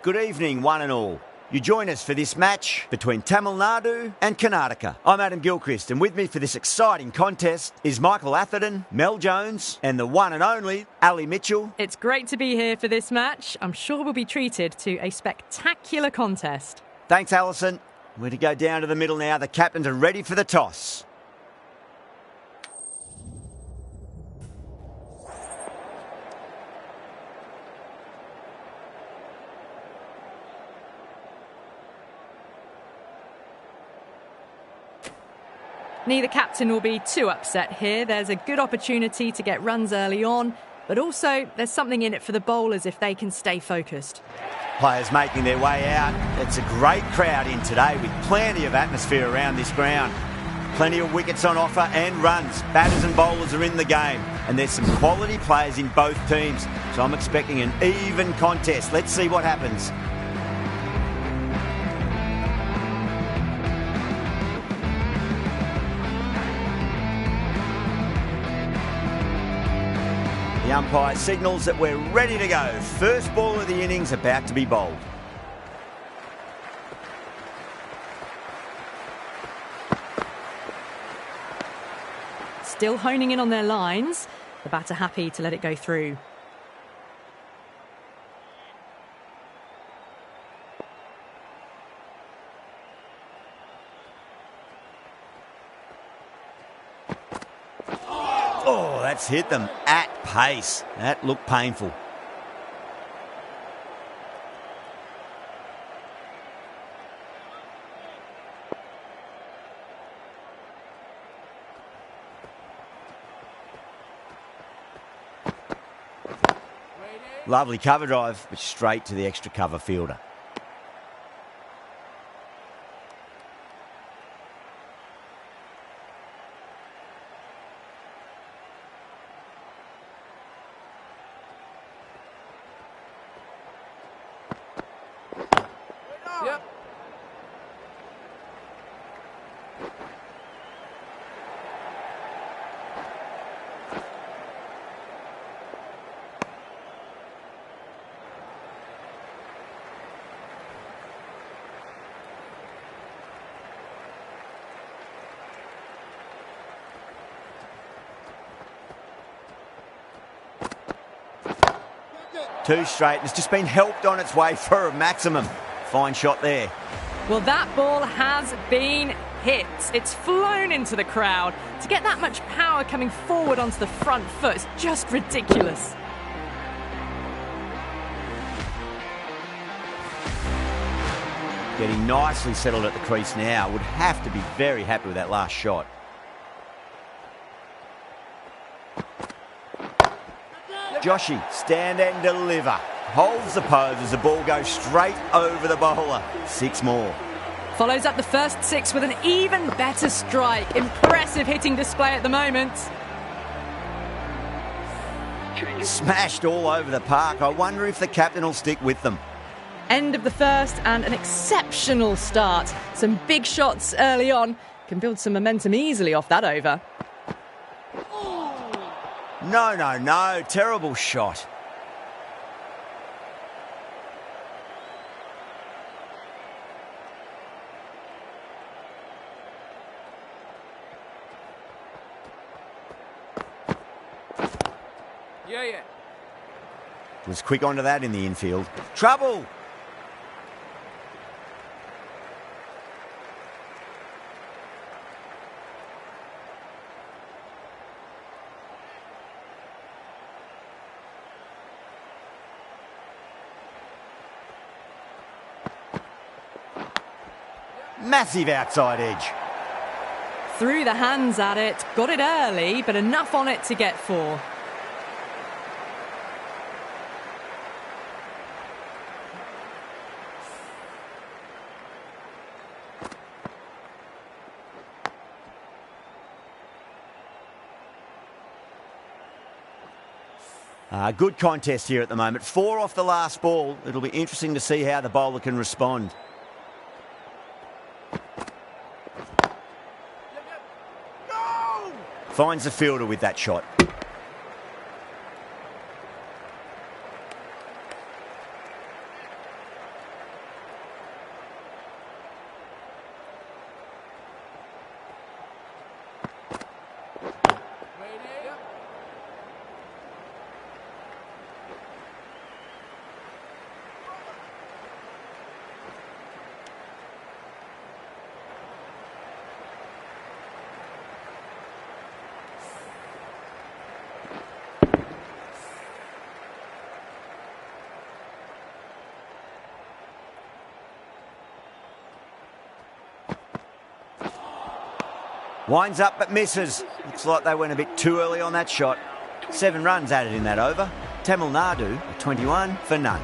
Good evening, one and all. You join us for this match between Tamil Nadu and Karnataka. I'm Adam Gilchrist, and with me for this exciting contest is Michael Atherton, Mel Jones, and the one and only Ali Mitchell. It's great to be here for this match. I'm sure we'll be treated to a spectacular contest. Thanks, Alison. We're to go down to the middle now. The captains are ready for the toss. Neither captain will be too upset here. There's a good opportunity to get runs early on, but also there's something in it for the bowlers if they can stay focused. Players making their way out. It's a great crowd in today with plenty of atmosphere around this ground. Plenty of wickets on offer and runs. Batters and bowlers are in the game, and there's some quality players in both teams. So I'm expecting an even contest. Let's see what happens. The umpire signals that we're ready to go. First ball of the innings about to be bowled. Still honing in on their lines. The batter happy to let it go through. Oh, that's hit them at pace. That looked painful. Lovely cover drive, but straight to the extra cover fielder. Yep. Two straight, and it's just been helped on its way for a maximum. Fine shot there. Well, that ball has been hit. It's flown into the crowd. To get that much power coming forward onto the front foot is just ridiculous. Getting nicely settled at the crease now. Would have to be very happy with that last shot. Joshi, stand and deliver. Holds the pose as the ball goes straight over the bowler. 6 more. Follows up the first 6 with an even better strike. Impressive hitting display at the moment. Smashed all over the park. I wonder if the captain will stick with them. End of the first and an exceptional start. Some big shots early on. Can build some momentum easily off that over. No. Terrible shot. Yeah. Was quick onto that in the infield. Trouble! Massive outside edge. Threw the hands at it, got it early, but enough on it to get 4. Good contest here at the moment. 4 off the last ball. It'll be interesting to see how the bowler can respond. Go! Finds the fielder with that shot. Winds up but misses. Looks like they went a bit too early on that shot. 7 runs added in that over. Tamil Nadu are 21 for none.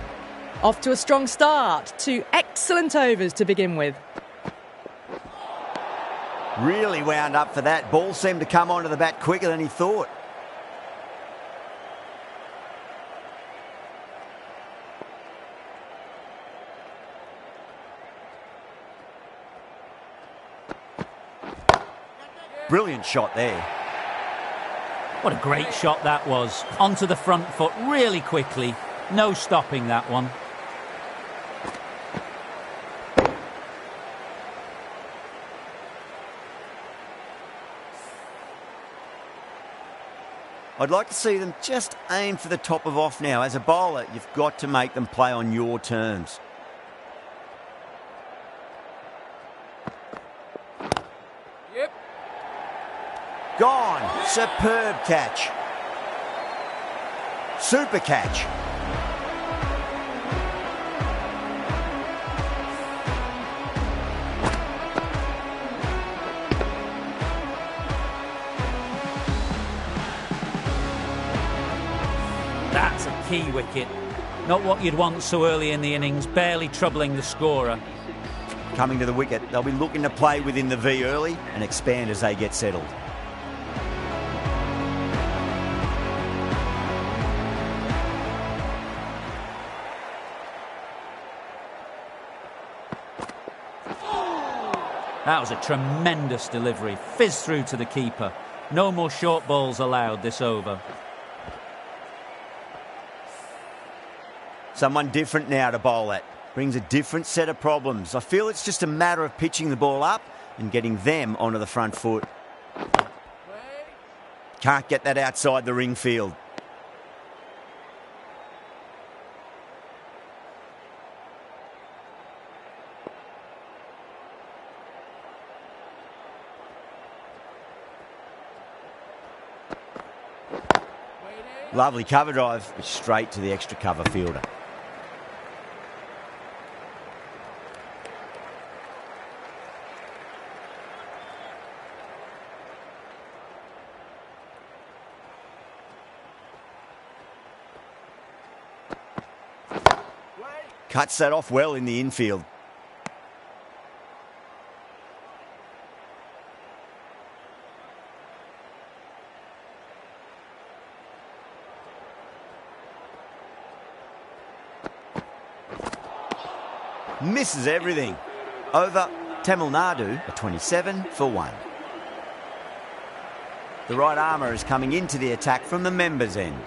Off to a strong start. 2 excellent overs to begin with. Really wound up for that. Ball seemed to come onto the bat quicker than he thought. Brilliant shot there. What a great shot that was. Onto the front foot really quickly. No stopping that one. I'd like to see them just aim for the top of off now. As a bowler, you've got to make them play on your terms. Yep. Gone. Superb catch. Super catch. That's a key wicket. Not what you'd want so early in the innings, barely troubling the scorer. Coming to the wicket, they'll be looking to play within the V early and expand as they get settled. That was a tremendous delivery. Fizzed through to the keeper. No more short balls allowed this over. Someone different now to bowl at. Brings a different set of problems. I feel it's just a matter of pitching the ball up and getting them onto the front foot. Can't get that outside the ring field. Lovely cover drive, but straight to the extra cover fielder. Cuts that off well in the infield. Misses everything. Over. Tamil Nadu are 27 for 1. The right armour is coming into the attack from the members' end.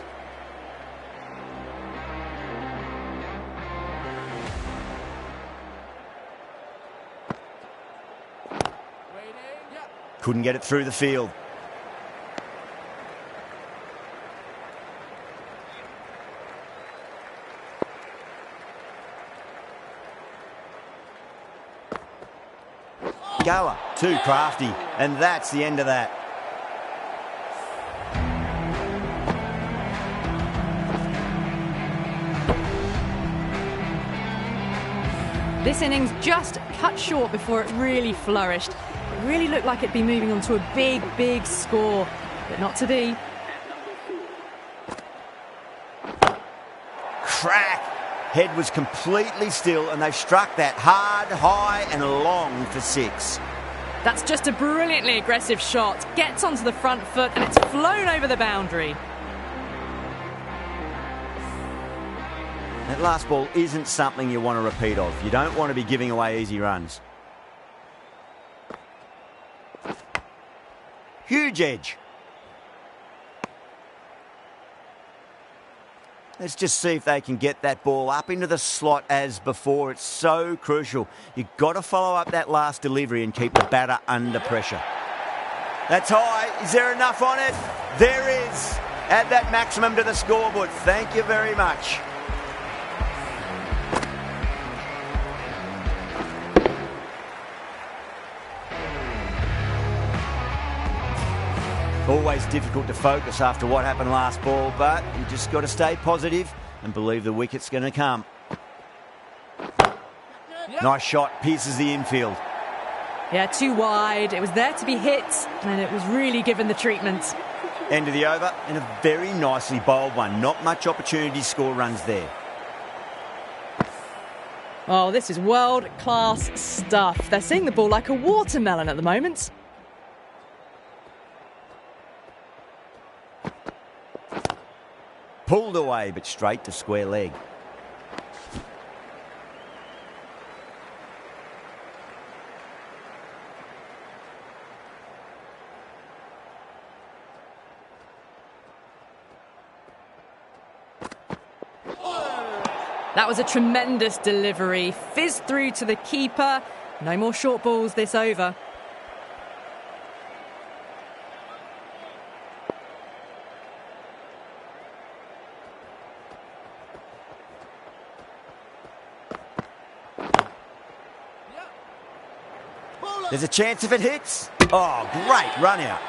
Couldn't get it through the field. Goer, too crafty, and that's the end of that. This innings just cut short before it really flourished. It really looked like it'd be moving on to a big, big score, but not to be. Crack! Head was completely still and they struck that hard, high and long for 6. That's just a brilliantly aggressive shot. Gets onto the front foot and it's flown over the boundary. That last ball isn't something you want to repeat of. You don't want to be giving away easy runs. Huge edge. Let's just see if they can get that ball up into the slot as before. It's so crucial. You've got to follow up that last delivery and keep the batter under pressure. That's high. Is there enough on it? There is. Add that maximum to the scoreboard. Thank you very much. Always difficult to focus after what happened last ball, but you just got to stay positive and believe the wicket's going to come. Nice shot, pierces the infield. Yeah, too wide. It was there to be hit, and it was really given the treatment. End of the over, and a very nicely bowled one. Not much opportunity to score runs there. Oh, this is world-class stuff. They're seeing the ball like a watermelon at the moment. Pulled away, but straight to square leg. That was a tremendous delivery. Fizzed through to the keeper. No more short balls this over. There's a chance if it hits. Oh, great run out.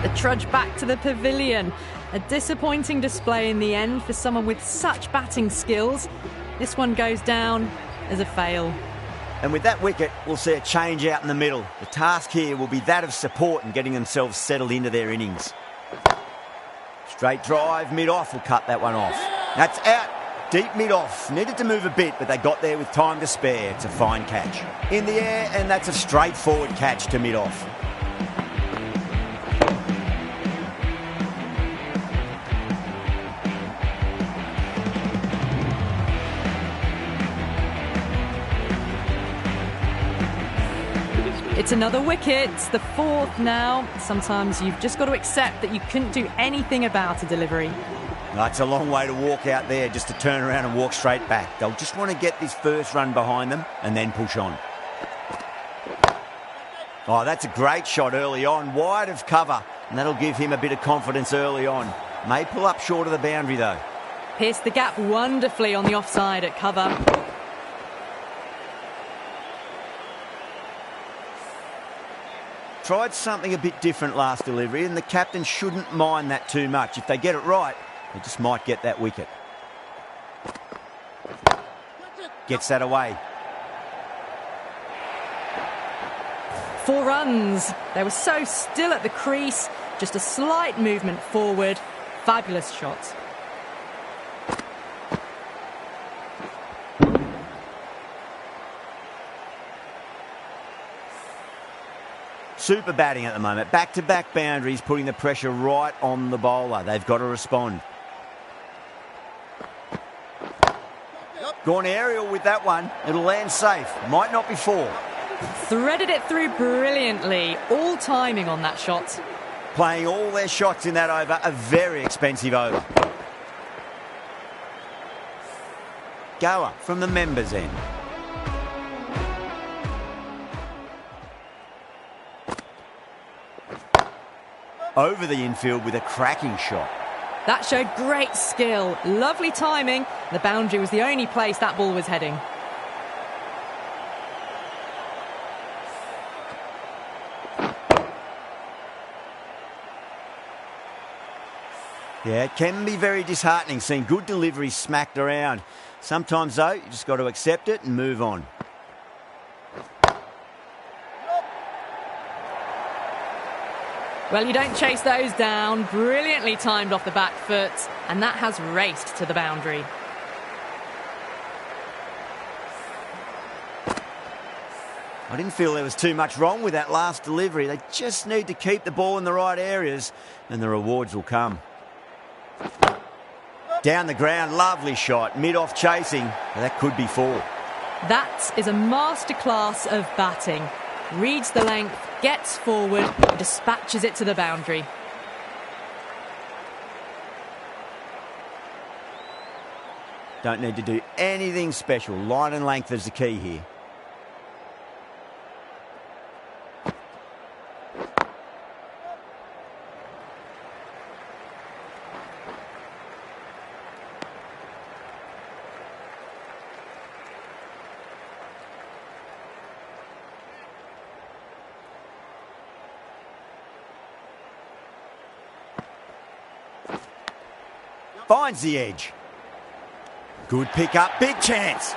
The trudge back to the pavilion. A disappointing display in the end for someone with such batting skills. This one goes down as a fail. And with that wicket, we'll see a change out in the middle. The task here will be that of support and getting themselves settled into their innings. Straight drive, mid-off will cut that one off. That's out, deep mid-off. Needed to move a bit, but they got there with time to spare. It's a fine catch. In the air, and that's a straightforward catch to mid-off. It's another wicket, the fourth now. Sometimes you've just got to accept that you couldn't do anything about a delivery. That's a long way to walk out there just to turn around and walk straight back. They'll just want to get this first run behind them and then push on. Oh, that's a great shot early on, wide of cover, and that'll give him a bit of confidence early on. May pull up short of the boundary though. Pierced the gap wonderfully on the offside at cover. Tried something a bit different last delivery, and the captain shouldn't mind that too much. If they get it right, they just might get that wicket. Gets that away. 4 runs. They were so still at the crease. Just a slight movement forward. Fabulous shot. Super batting at the moment. Back-to-back boundaries, putting the pressure right on the bowler. They've got to respond. Gone aerial with that one. It'll land safe. Might not be 4. Threaded it through brilliantly. All timing on that shot. Playing all their shots in that over. A very expensive over. Goer from the members' end. Over the infield with a cracking shot. That showed great skill. Lovely timing. The boundary was the only place that ball was heading. Yeah, it can be very disheartening seeing good deliveries smacked around. Sometimes, though, you just got to accept it and move on. Well, you don't chase those down. Brilliantly timed off the back foot, and that has raced to the boundary. I didn't feel there was too much wrong with that last delivery. They just need to keep the ball in the right areas, and the rewards will come. Down the ground, lovely shot. Mid-off chasing. That could be 4. That is a masterclass of batting. Reads the length, gets forward, dispatches it to the boundary. Don't need to do anything special. Line and length is the key here. finds the edge. Good pick up, big chance.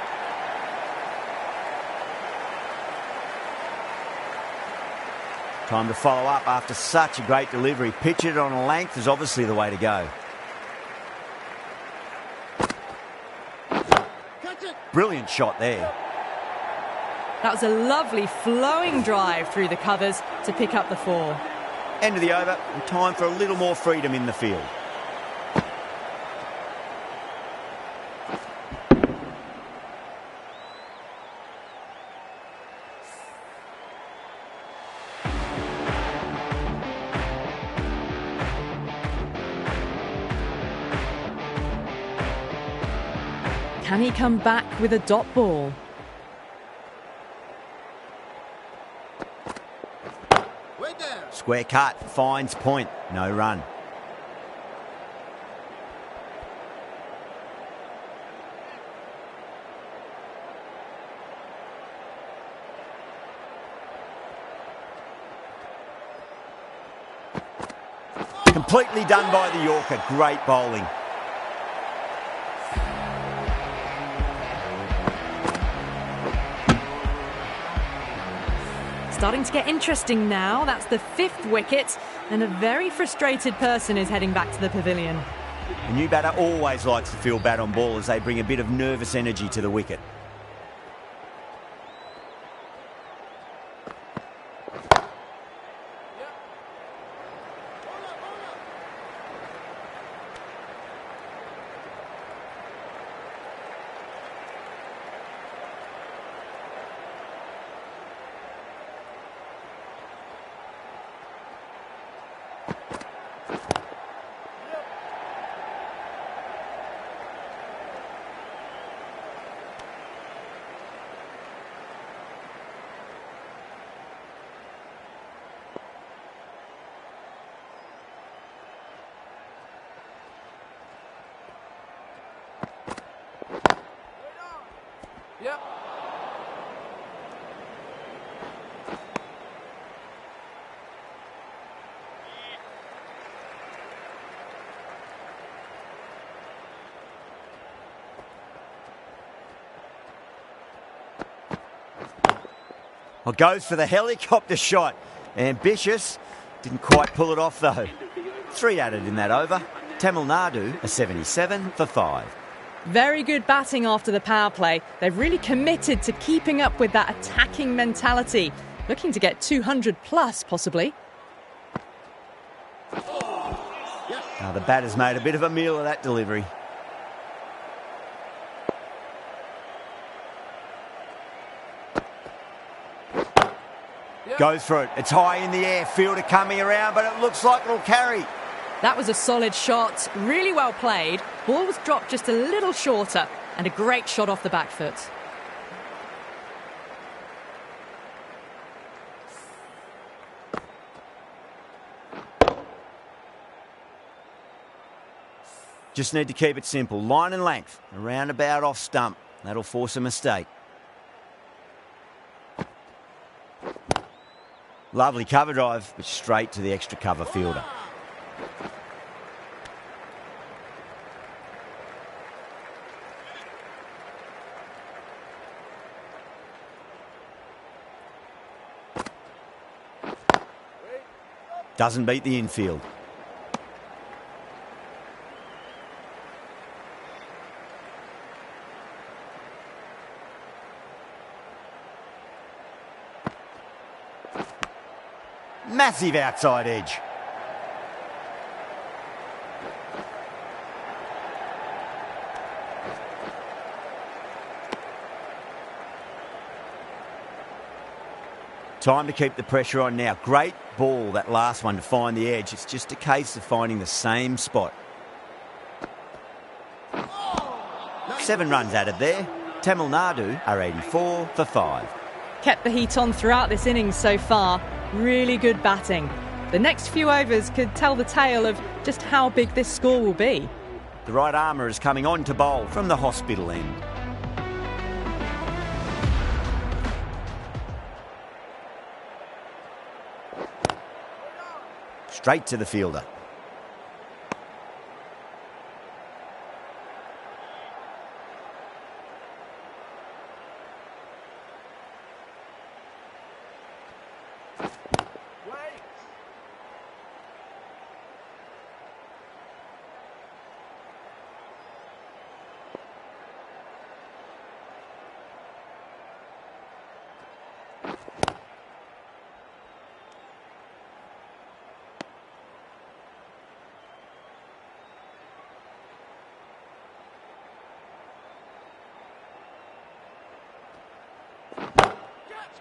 Time to follow up after such a great delivery. Pitch it on a length is obviously the way to go. Brilliant shot there. That was a lovely flowing drive through the covers to pick up the 4. End of the over, and time for a little more freedom in the field. Can he come back with a dot ball? Square cut, finds point, no run. Completely done by the Yorker, great bowling. Starting to get interesting now. That's the 5th wicket, and a very frustrated person is heading back to the pavilion. A new batter always likes to feel bat on ball as they bring a bit of nervous energy to the wicket. Yep. Well, goes for the helicopter shot. Ambitious. Didn't quite pull it off, though. 3 added in that over. Tamil Nadu a 77 for 5. Very good batting after the power play. They've really committed to keeping up with that attacking mentality. Looking to get 200 plus, possibly. Now the batter's made a bit of a meal of that delivery. Goes for it. It's high in the air. Fielder coming around, but it looks like it'll carry. That was a solid shot. Really well played. Ball was dropped just a little shorter, and a great shot off the back foot. Just need to keep it simple. Line and length. A roundabout off stump. That'll force a mistake. Lovely cover drive, but straight to the extra cover fielder. Doesn't beat the infield. Massive outside edge. Time to keep the pressure on now. Great ball, that last one, to find the edge. It's just a case of finding the same spot. 7 runs added there. Tamil Nadu are 84 for 5. Kept the heat on throughout this innings so far. Really good batting. The next few overs could tell the tale of just how big this score will be. The right armour is coming on to bowl from the hospital end. Straight to the fielder.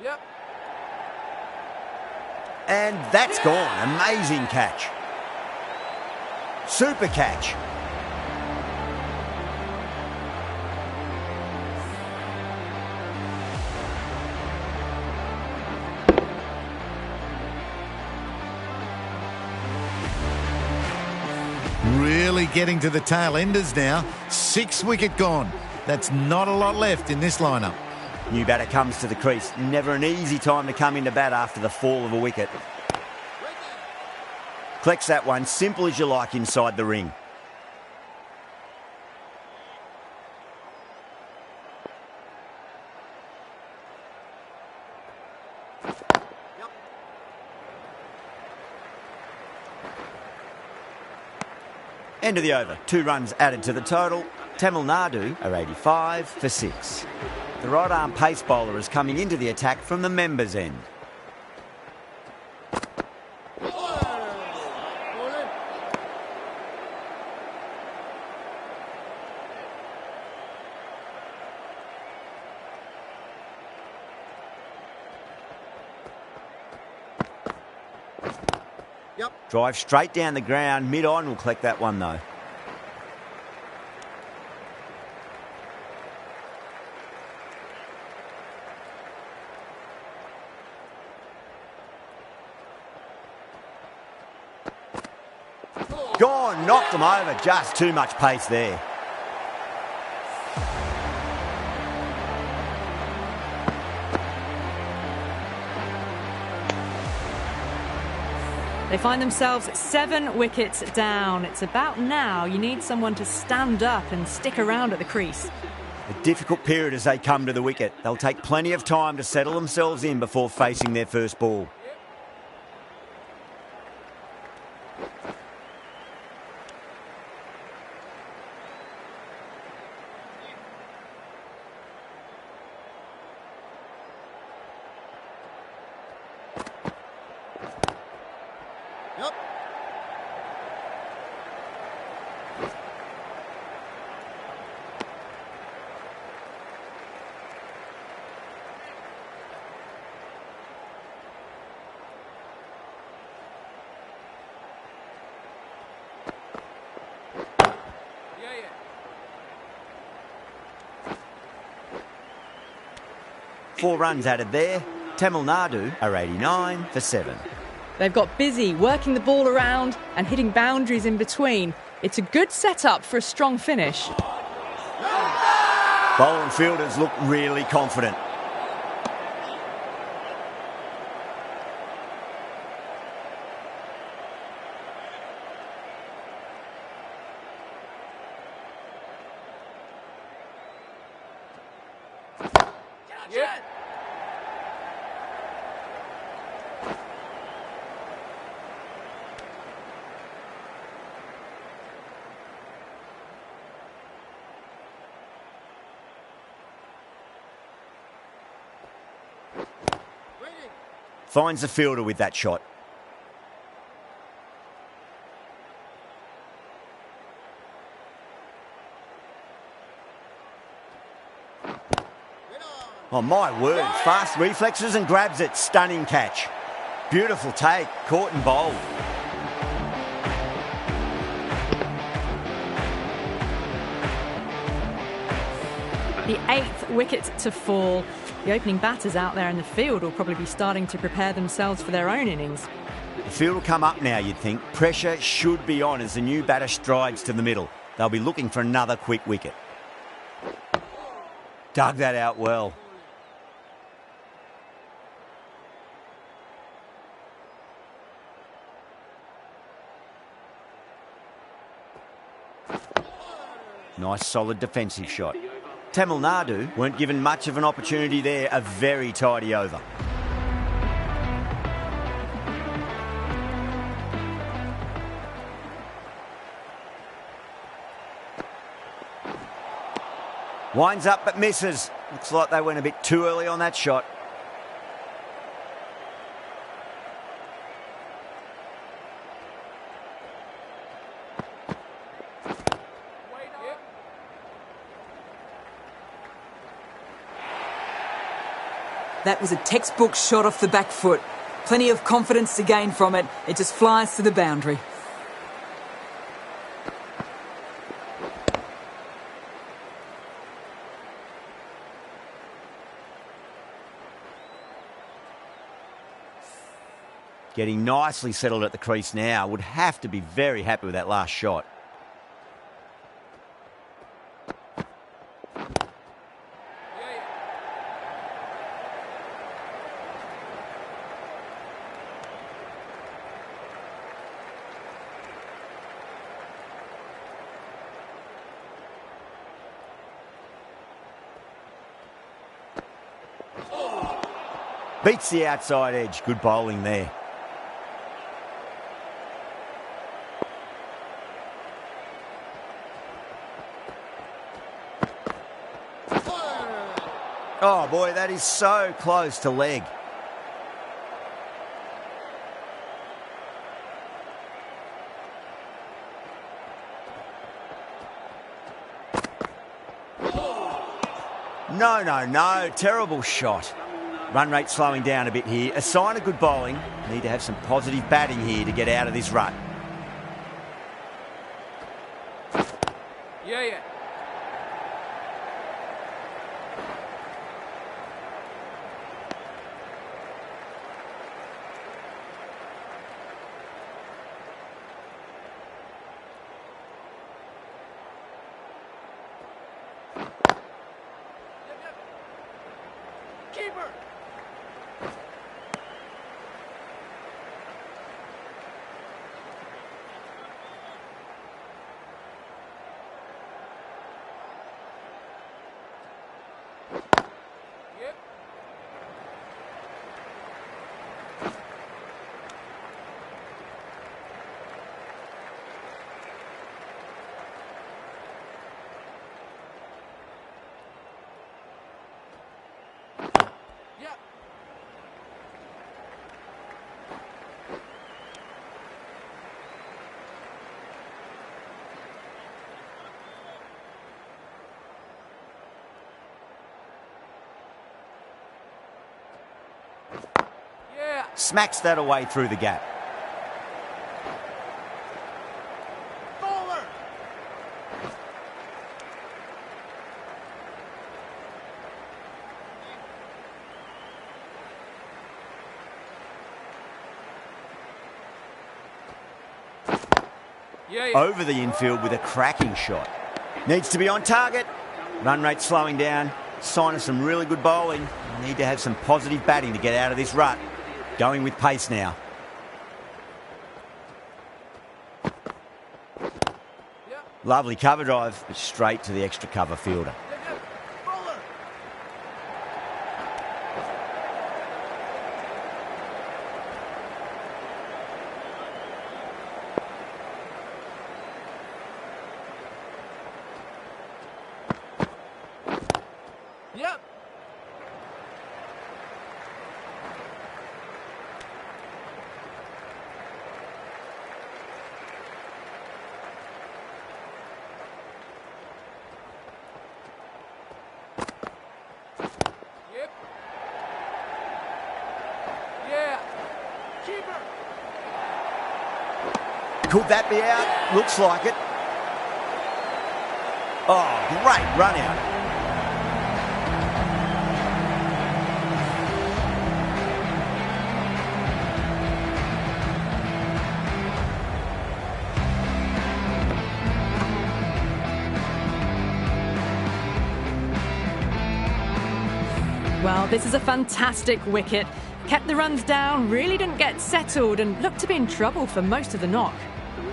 Yep. And that's gone. Amazing catch. Super catch. Really getting to the tail enders now. 6 wicket gone. That's not a lot left in this lineup. New batter comes to the crease. Never an easy time to come into bat after the fall of a wicket. Collects that one, simple as you like, inside the ring. End of the over. 2 runs added to the total. Tamil Nadu are 85 for 6. The right arm pace bowler is coming into the attack from the members' end. Drive straight down the ground. Mid-on will collect that one though. Gone, knocked them over. Just too much pace there. They find themselves 7 wickets down. It's about now you need someone to stand up and stick around at the crease. A difficult period as they come to the wicket. They'll take plenty of time to settle themselves in before facing their first ball. Four runs added there. Tamil Nadu are 89 for 7. They've got busy working the ball around and hitting boundaries in between. It's a good setup for a strong finish. Bowler and fielders look really confident. Finds the fielder with that shot. Oh my word, fast reflexes and grabs it. Stunning catch. Beautiful take, caught and bowled. The 8th wicket to fall. The opening batters out there in the field will probably be starting to prepare themselves for their own innings. The field will come up now, you'd think. Pressure should be on as the new batter strides to the middle. They'll be looking for another quick wicket. Dug that out well. Nice solid defensive shot. Tamil Nadu weren't given much of an opportunity there. A very tidy over. Winds up but misses. Looks like they went a bit too early on that shot. That was a textbook shot off the back foot. Plenty of confidence to gain from it. It just flies to the boundary. Getting nicely settled at the crease now. Would have to be very happy with that last shot. Beats the outside edge. Good bowling there. Oh boy, that is so close to leg. No. Terrible shot. Run rate slowing down a bit here. A sign of good bowling. Need to have some positive batting here to get out of this rut. Yeah. Keeper. Yep. Yep. Yeah. Smacks that away through the gap. Bowler. Yeah. Over the infield with a cracking shot. Needs to be on target. Run rate slowing down. Sign of some really good bowling. Need to have some positive batting to get out of this rut. Going with pace now. Yep. Lovely cover drive, but straight to the extra cover fielder. Yep. Bowler. Yep. Yep. Yeah. Keeper. Could that be out? Looks like it. Oh, great run out. Well, this is a fantastic wicket. Kept the runs down, really didn't get settled and looked to be in trouble for most of the knock.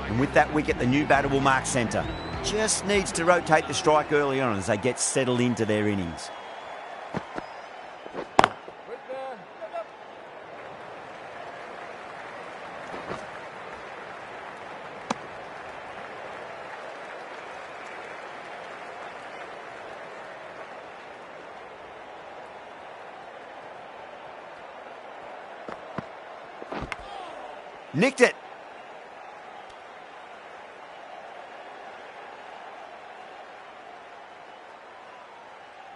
And with that wicket, the new batter will mark centre. Just needs to rotate the strike early on as they get settled into their innings. Right there. Yep. Nicked it.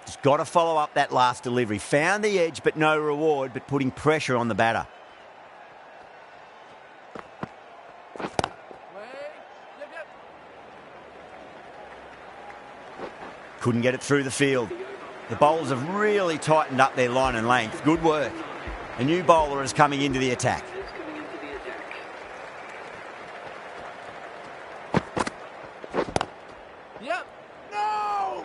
Just got to follow up that last delivery. Found the edge, but no reward, but putting pressure on the batter. Couldn't get it through the field. The bowlers have really tightened up their line and length. Good work. A new bowler is coming into the attack. Yep. No!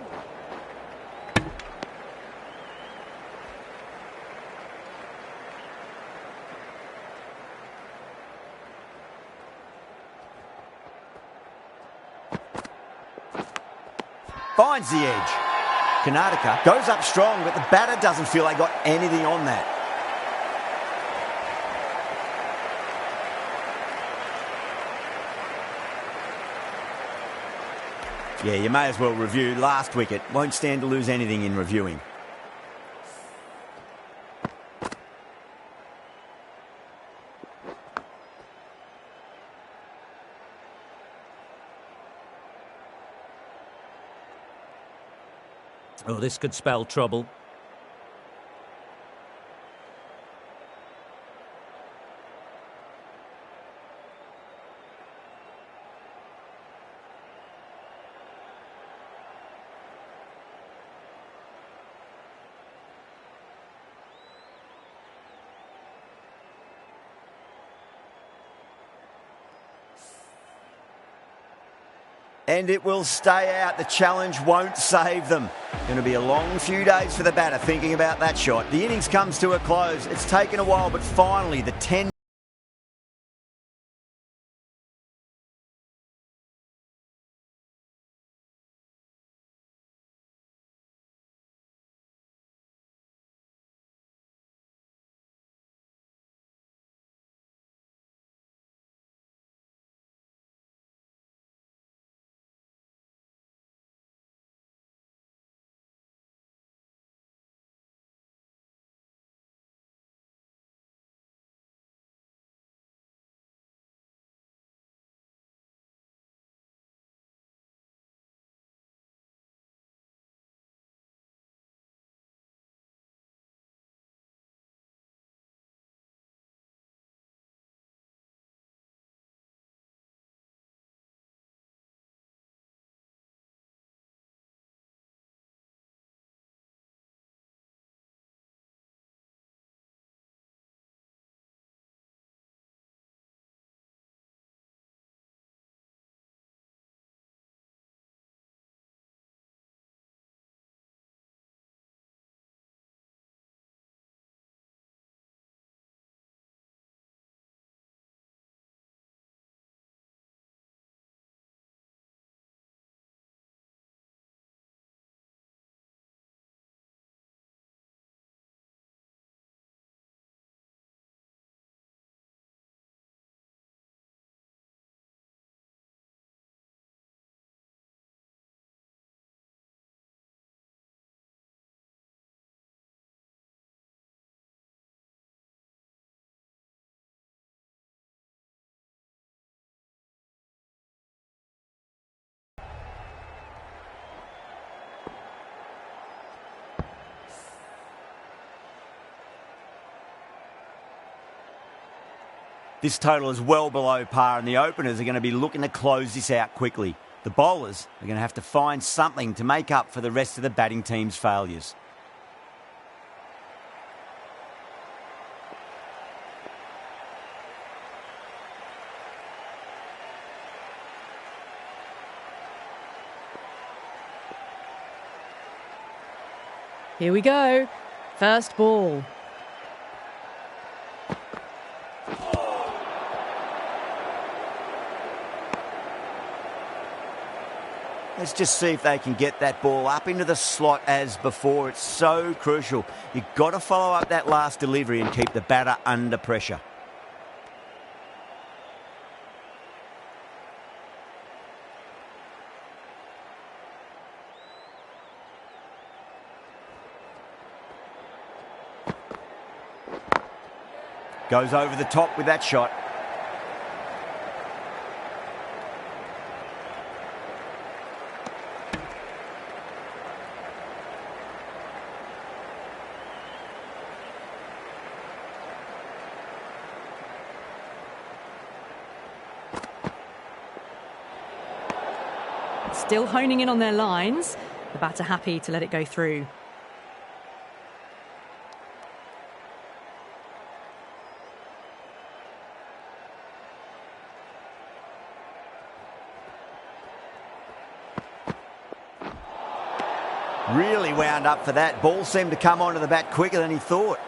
Finds the edge. Karnataka goes up strong, but the batter doesn't feel they got anything on that. Yeah, you may as well review last wicket. Won't stand to lose anything in reviewing. Oh, this could spell trouble. And it will stay out. The challenge won't save them. Going to be a long few days for the batter thinking about that shot. The innings comes to a close. It's taken a while, but finally the 10... This total is well below par, and the openers are going to be looking to close this out quickly. The bowlers are going to have to find something to make up for the rest of the batting team's failures. Here we go. First ball. Let's just see if they can get that ball up into the slot as before. It's so crucial. You've got to follow up that last delivery and keep the batter under pressure. Goes over the top with that shot. Still honing in on their lines. The batter happy to let it go through. Really wound up for that. Ball seemed to come onto the bat quicker than he thought.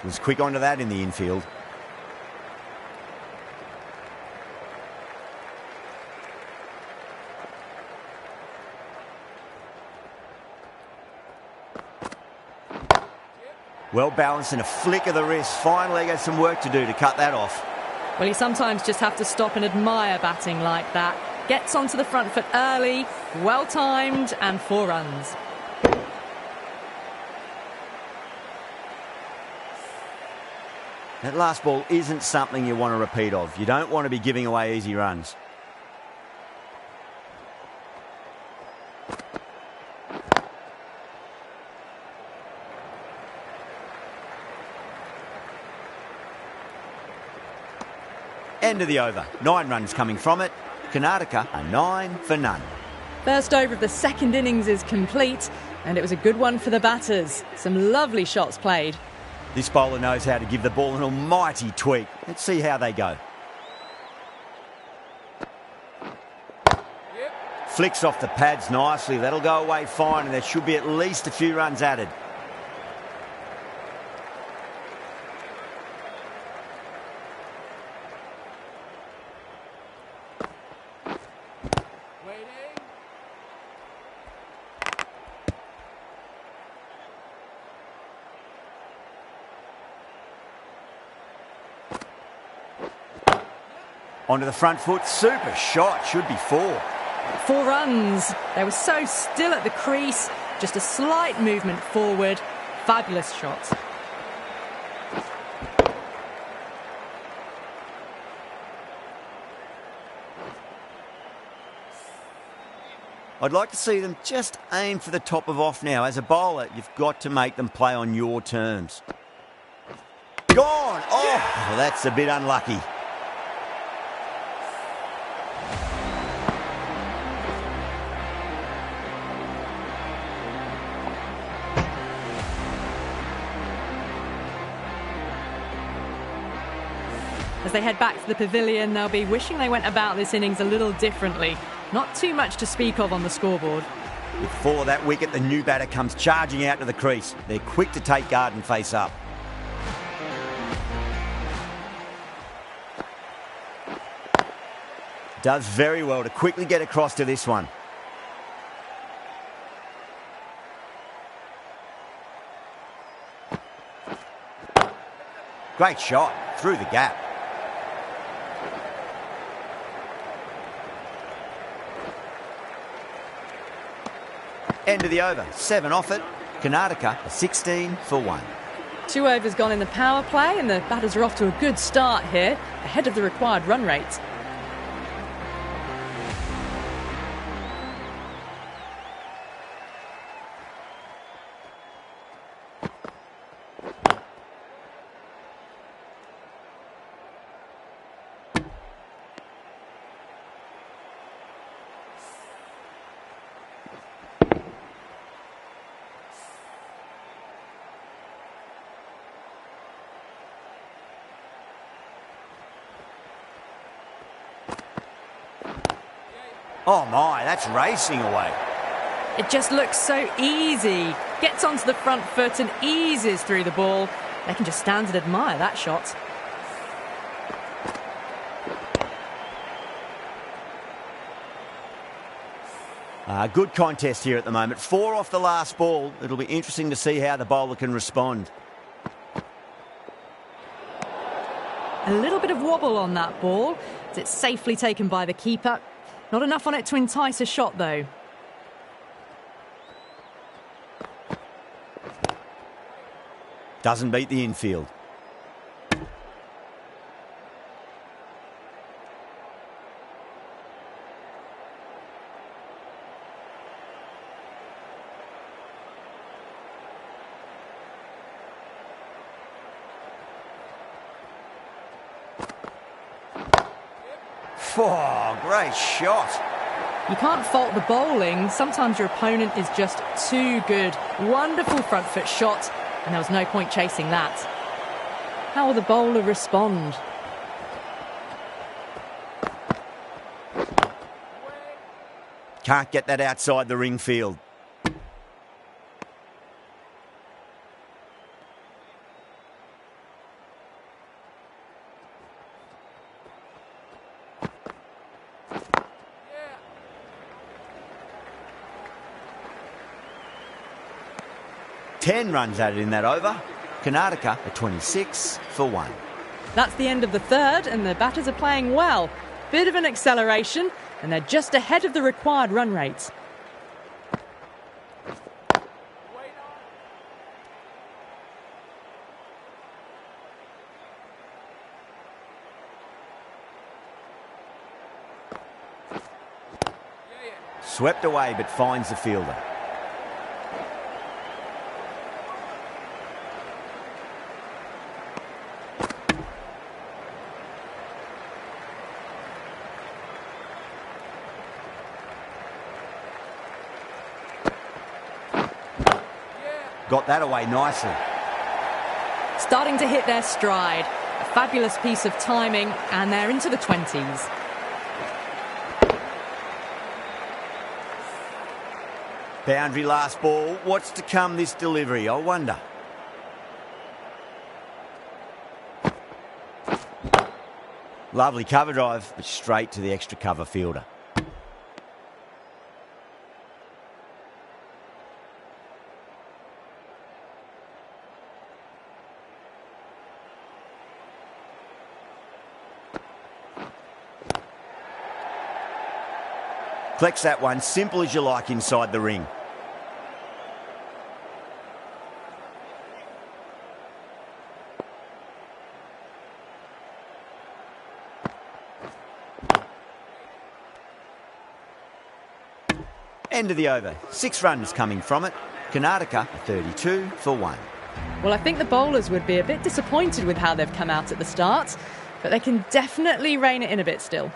Was quick onto that in the infield. Well balanced and a flick of the wrist. Finally got some work to do to cut that off. Well, you sometimes just have to stop and admire batting like that. Gets onto the front foot early, well timed, and 4 runs. That last ball isn't something you want to repeat of. You don't want to be giving away easy runs. End of the over. 9 runs coming from it. Karnataka are 9 for none. First over of the second innings is complete, and it was a good one for the batters. Some lovely shots played. This bowler knows how to give the ball an almighty tweak. Let's see how they go. Flicks off the pads nicely. That'll go away fine, and there should be at least a few runs added. Onto the front foot, super shot, should be 4. 4 runs. They were so still at the crease, just a slight movement forward. Fabulous shot. I'd like to see them just aim for the top of off now. As a bowler, you've got to make them play on your terms. Gone! Oh, well, that's a bit unlucky. As they head back to the pavilion, they'll be wishing they went about this innings a little differently. Not too much to speak of on the scoreboard. Before that wicket, the new batter comes charging out to the crease. They're quick to take guard and face up. Does very well to quickly get across to this one. Great shot through the gap. End of the over. 7 off it. Karnataka are 16 for 1. 2 overs gone in the power play, and the batters are off to a good start here, ahead of the required run rate. Oh my, that's racing away. It just looks so easy. Gets onto the front foot and eases through the ball. They can just stand and admire that shot. Good contest here at the moment. 4 off the last ball. It'll be interesting to see how the bowler can respond. A little bit of wobble on that ball, as it's safely taken by the keeper. Not enough on it to entice a shot, though. Doesn't beat the infield. Oh, great shot. You can't fault the bowling. Sometimes your opponent is just too good. Wonderful front foot shot, and there was no point chasing that. How will the bowler respond? Can't get that outside the ring field. Ten runs added in that over. Karnataka are 26 for 1. That's the end of the third, and the batters are playing well. Bit of an acceleration, and they're just ahead of the required run rates. Swept away, but finds the fielder. Got that away nicely. Starting to hit their stride. A fabulous piece of timing, and they're into the 20s. Boundary last ball. What's to come this delivery, I wonder? Lovely cover drive, but straight to the extra cover fielder. Collects that one, simple as you like inside the ring. End of the over. 6 runs coming from it. Karnataka 32 for 1. Well, I think the bowlers would be a bit disappointed with how they've come out at the start, but they can definitely rein it in a bit still.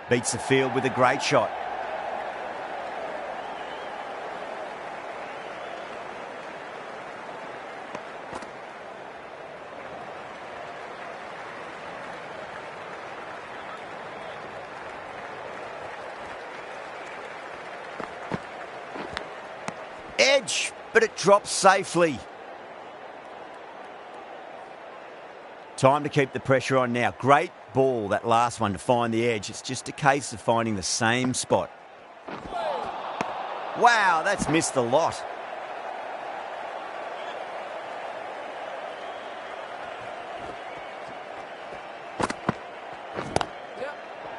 Beats the field with a great shot. Edge, but it drops safely. Time to keep the pressure on now. Great ball, that last one, to find the edge. It's just a case of finding the same spot. Wow, that's missed a lot.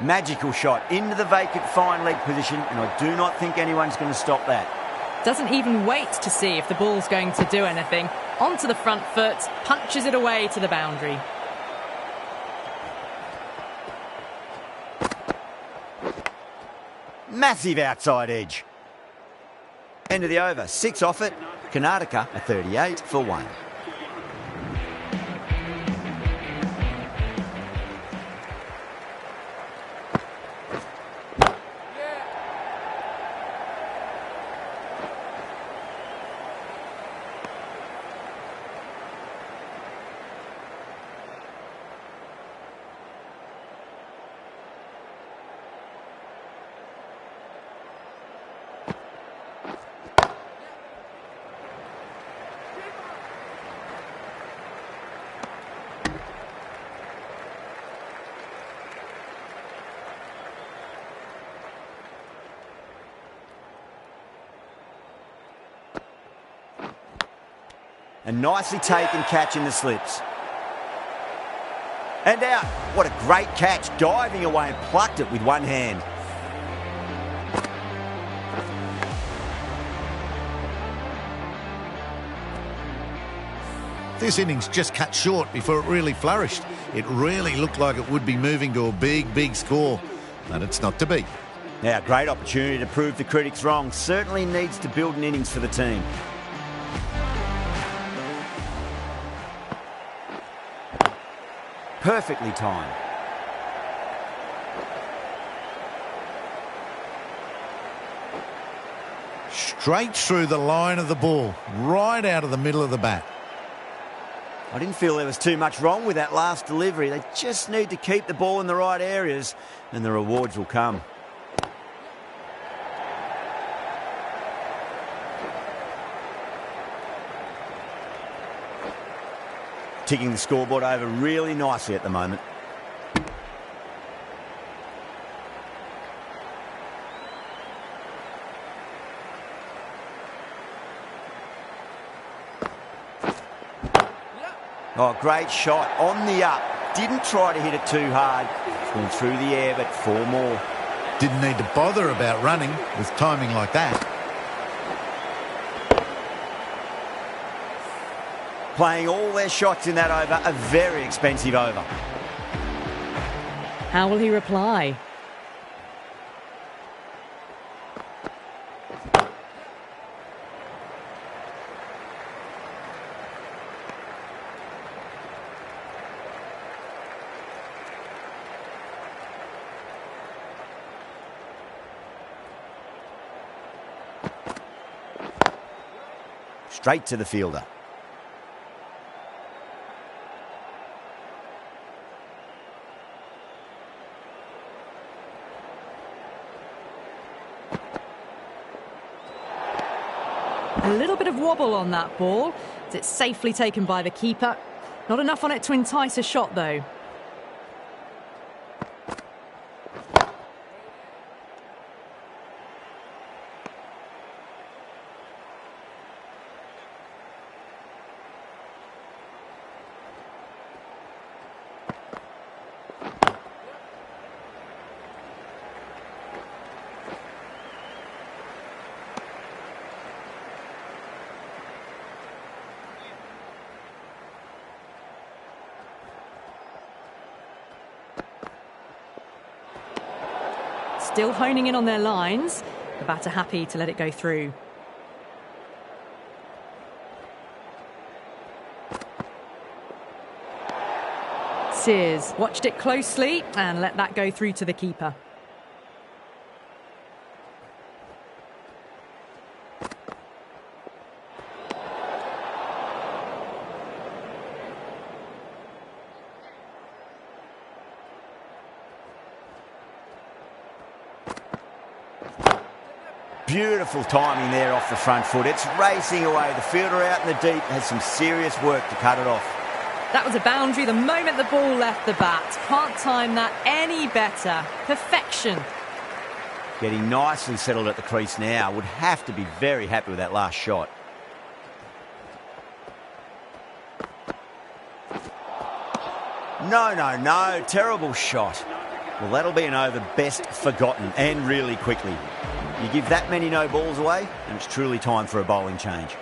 Magical shot into the vacant fine leg position, and I do not think anyone's going to stop that. Doesn't even wait to see if the ball's going to do anything. Onto the front foot, punches it away to the boundary. Massive outside edge. End of the over. 6 off it. Karnataka are 38 for 1. A nicely taken catch in the slips. And out. What a great catch. Diving away and plucked it with one hand. This innings just cut short before it really flourished. It really looked like it would be moving to a big, big score, but it's not to be. Now, great opportunity to prove the critics wrong. Certainly needs to build an innings for the team. Perfectly timed. Straight through the line of the ball, right out of the middle of the bat. I didn't feel there was too much wrong with that last delivery. They just need to keep the ball in the right areas and the rewards will come. Ticking the scoreboard over really nicely at the moment. Oh, great shot on the up. Didn't try to hit it too hard. Went through the air, but 4 more. Didn't need to bother about running with timing like that. Playing all their shots in that over, a very expensive over. How will he reply? Straight to the fielder. A little bit of wobble on that ball. It's safely taken by the keeper. Not enough on it to entice a shot, though. Still honing in on their lines. The batter happy to let it go through. Sears watched it closely and let that go through to the keeper. Beautiful timing there off the front foot. It's racing away. The fielder out in the deep has some serious work to cut it off. That was a boundary the moment the ball left the bat. Can't time that any better. Perfection. Getting nicely settled at the crease now. Would have to be very happy with that last shot. No. Terrible shot. Well, that'll be an over best forgotten, and really quickly. You give that many no balls away, and it's truly time for a bowling change.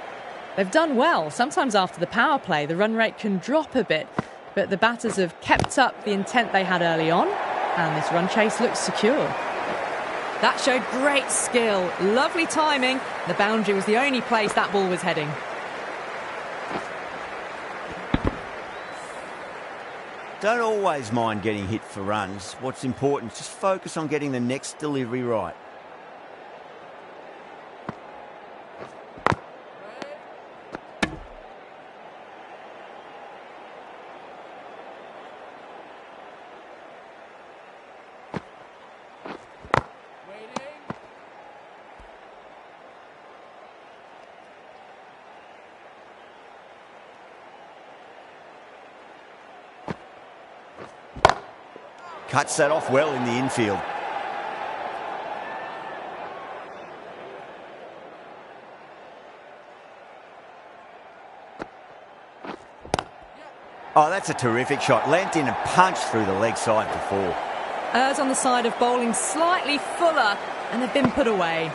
They've done well. Sometimes after the power play, the run rate can drop a bit, but the batters have kept up the intent they had early on, and this run chase looks secure. That showed great skill, lovely timing. The boundary was the only place that ball was heading. Don't always mind getting hit for runs. What's important is just focus on getting the next delivery right. Cuts that off well in the infield. Oh, that's a terrific shot. Leant in and punched through the leg side for 4. Errs on the side of bowling slightly fuller, and they've been put away.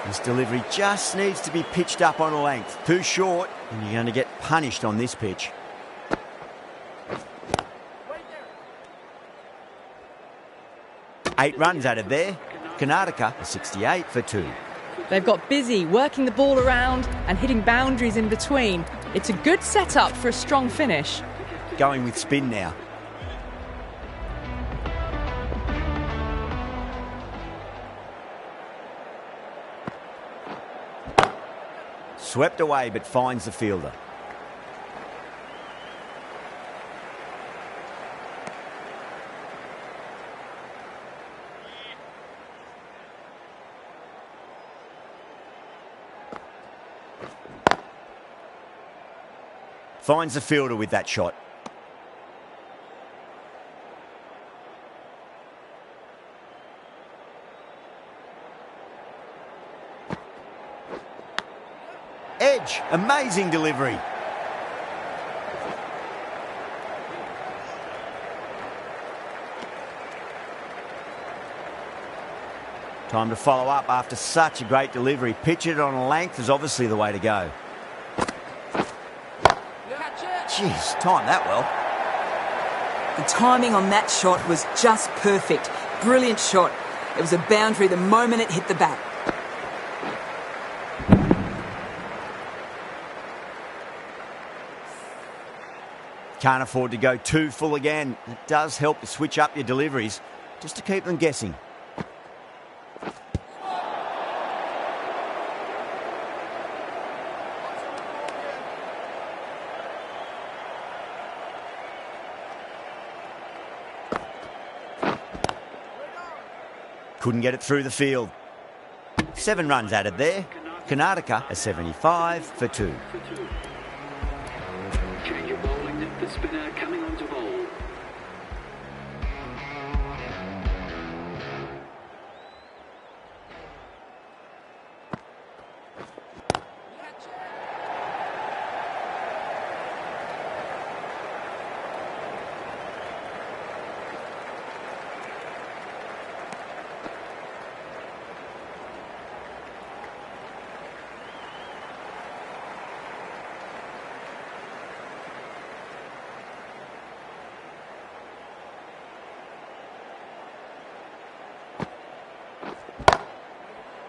This delivery just needs to be pitched up on a length. Too short, and you're going to get punished on this pitch. Eight runs added there. Karnataka, a 68 for 2. They've got busy working the ball around and hitting boundaries in between. It's a good setup for a strong finish. Going with spin now. Swept away but finds the fielder. Finds the fielder with that shot. Edge, amazing delivery. Time to follow up after such a great delivery. Pitch it on a length is obviously the way to go. Jeez, timed that well. The timing on that shot was just perfect. Brilliant shot. It was a boundary the moment it hit the bat. Can't afford to go too full again. It does help to switch up your deliveries, just to keep them guessing. Couldn't get it through the field. 7 runs added there. Karnataka, a 75 for 2. Change of bowling, the spinner coming on to bowl.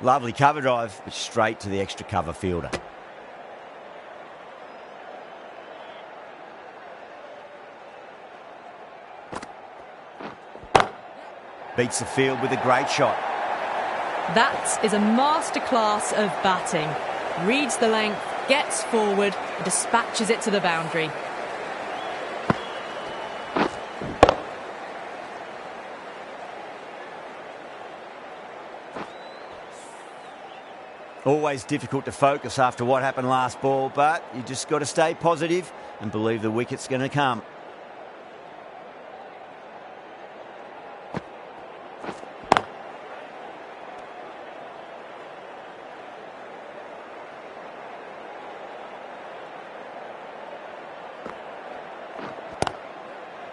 Lovely cover drive, but straight to the extra cover fielder. Beats the field with a great shot. That is a masterclass of batting. Reads the length, gets forward, and dispatches it to the boundary. Always difficult to focus after what happened last ball, but you just got to stay positive and believe the wicket's going to come.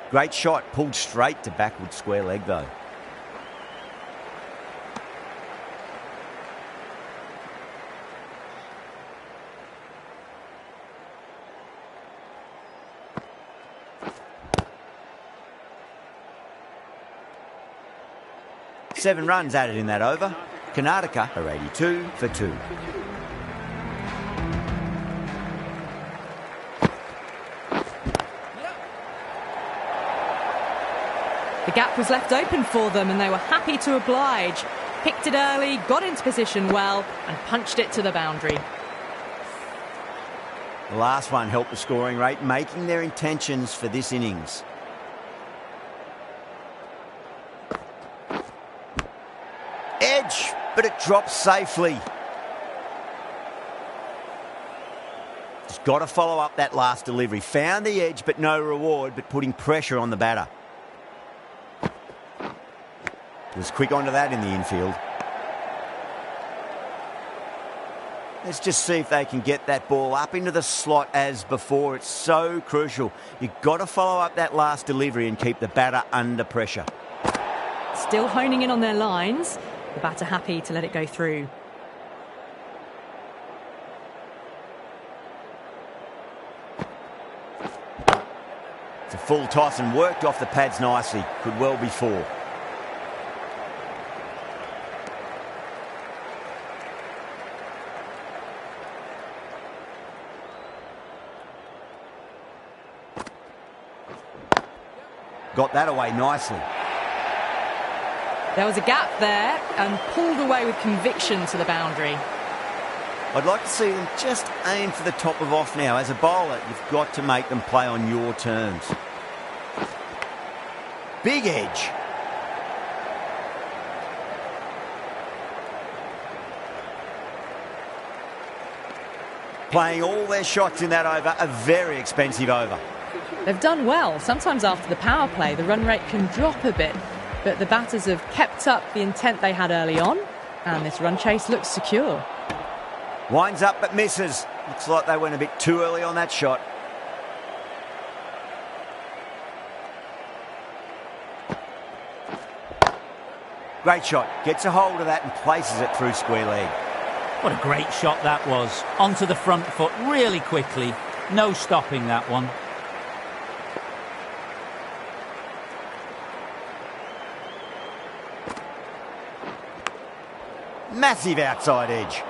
Great shot, pulled straight to backward square leg though. Seven runs added in that over. Karnataka are 82 for 2. The gap was left open for them and they were happy to oblige. Picked it early, got into position well and punched it to the boundary. The last one helped the scoring rate, making their intentions for this innings. Edge, but it drops safely. Just got to follow up that last delivery. Found the edge, but no reward, but putting pressure on the batter. Was quick onto that in the infield. Let's just see if they can get that ball up into the slot as before. It's so crucial. You've got to follow up that last delivery and keep the batter under pressure. Still honing in on their lines. The batter happy to let it go through. It's a full toss and worked off the pads nicely. Could well be 4. Got that away nicely. There was a gap there and pulled away with conviction to the boundary. I'd like to see them just aim for the top of off now. As a bowler, you've got to make them play on your terms. Big edge. Playing all their shots in that over, a very expensive over. They've done well. Sometimes after the power play, the run rate can drop a bit, but the batters have kept up the intent they had early on, and this run chase looks secure. Winds up but misses. Looks like they went a bit too early on that shot. Great shot. Gets a hold of that and places it through square leg. What a great shot that was. Onto the front foot really quickly. No stopping that one. Massive outside edge.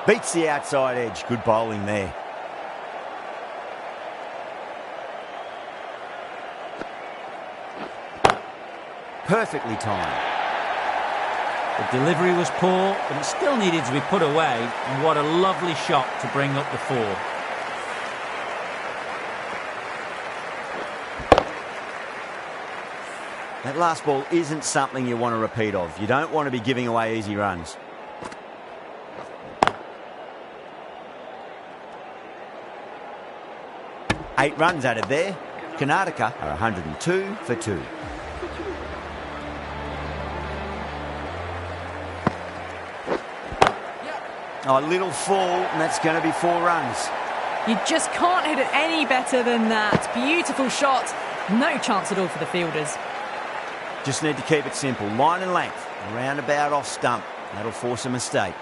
Beats the outside edge. Good bowling there. Perfectly timed. The delivery was poor, but it still needed to be put away. And what a lovely shot to bring up the 4. That last ball isn't something you want to repeat of. You don't want to be giving away easy runs. Eight runs added there. Karnataka are 102 for 2. Oh, a little fall, and that's going to be 4 runs. You just can't hit it any better than that. Beautiful shot. No chance at all for the fielders. Just need to keep it simple. Line and length. Roundabout off stump. That'll force a mistake.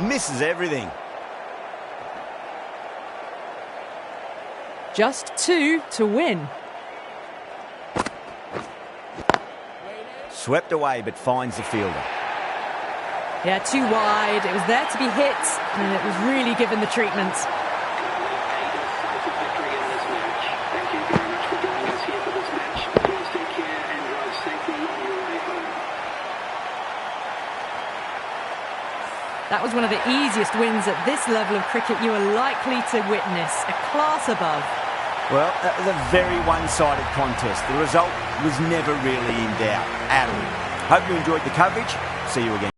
Misses everything. Just 2 to win. Swept away, but finds the fielder. Yeah, too wide. It was there to be hit, and it was really given the treatment. That was one of the easiest wins at this level of cricket you are likely to witness. A class above. Well, that was a very one-sided contest. The result was never really in doubt at all. Hope you enjoyed the coverage. See you again.